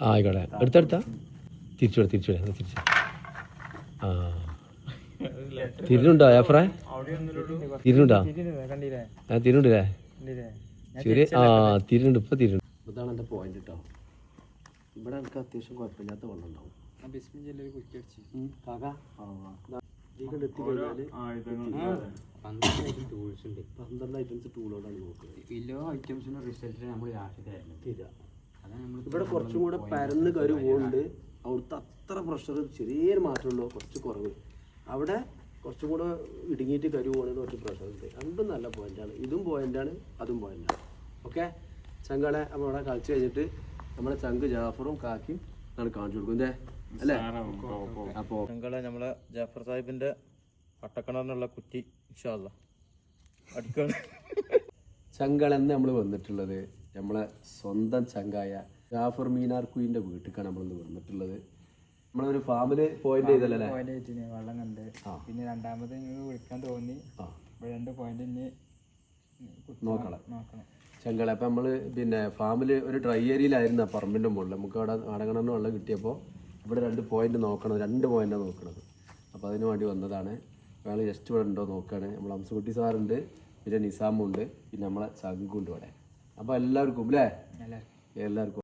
ആയിക്കോട്ടെ എടുത്തെടുത്താ തിരിച്ചുവിടാം തിരിച്ചു ആ തിരിഞ്ഞുണ്ടോ ഏഫ്രാ തിരിഞ്ഞുണ്ടോ തിരിഞ്ഞുണ്ടല്ലേ ശരി ആ തിരിഞ്ഞുണ്ട് ഇപ്പൊ തിരിഞ്ഞു. ഇതാണ് എൻ്റെ പോയിന്റ് കേട്ടോ. ഇവിടെ എനിക്ക് അത്യാവശ്യം കുഴപ്പമില്ലാത്ത വെള്ളം ഉണ്ടാവും. പന്ത്രണ്ട് ഐറ്റംസ് ടൂളോടാണ് നോക്കുന്നത്. ഇവിടെ കുറച്ചും കൂടെ പരന്ന് കരു പോകുന്നുണ്ട്. അവിടുത്തെ അത്ര പ്രഷർ ചെറിയൊരു മാറ്റമുള്ളൂ, കുറച്ച് കുറവ്. അവിടെ കുറച്ചും കൂടെ ഇടുങ്ങിയിട്ട് കരു പോകുന്നത് കുറച്ച് പ്രഷർ ഉണ്ട്. രണ്ടും നല്ല പോയിന്റാണ്. ഇതും പോയിന്റാണ്, അതും പോയിന്റാണ്. ഓക്കെ ചങ്കളെ അപ്പോൾ അവിടെ കളിച്ച് കഴിഞ്ഞിട്ട് നമ്മളെ ചങ്ക് ജാഫറും കാക്കിയും ആണ് കാണിച്ചു കൊടുക്കും അല്ലേ? അപ്പോൾ ചങ്കളെ നമ്മളെ ജാഫർ സാഹിബിന്റെ പട്ടക്കിണറിനുള്ള കുറ്റി ഇൻഷാ അല്ലാ അടിക്കാണ്. ചങ്കളെന്ന് നമ്മൾ വന്നിട്ടുള്ളത് നമ്മളെ സ്വന്തം ചങ്കായ ജാഫർ മീനാർ കുയിൻ്റെ വീട്ടിലേക്കാണ് നമ്മളിന്ന് വന്നിട്ടുള്ളത്. നമ്മളൊരു ഫാമില് പോയിന്റ് ചെയ്തല്ലേ? വെള്ളം കണ്ട് പിന്നെ രണ്ടാമത് വിളിക്കാൻ തോന്നി. രണ്ട് പോയിന്റ് നോക്കണം ചങ്കളെ. അപ്പം നമ്മൾ പിന്നെ ഫാമില് ഒരു ഡ്രൈ ഏരിയയിലായിരുന്നു ആ പറമ്പിൻ്റെ മുകളിൽ. നമുക്ക് അവിടെ നാടകണന്ന് വെള്ളം കിട്ടിയപ്പോൾ ഇവിടെ 2 പോയിന്റ് നോക്കണം, 2 പോയിന്റാണ് നോക്കണത്. അപ്പോൾ അതിന് വേണ്ടി വന്നതാണ്. അയാൾ ജസ്റ്റ് ഇവിടെ ഉണ്ടോ നോക്കുകയാണ്. നമ്മൾ അംസുകുട്ടി സാറുണ്ട്, പിന്നെ നിസാമുണ്ട്, പിന്നെ നമ്മളെ ചങ്കുണ്ട് ഇവിടെ. അപ്പോൾ എല്ലാവർക്കും അല്ലേ? എല്ലാവർക്കും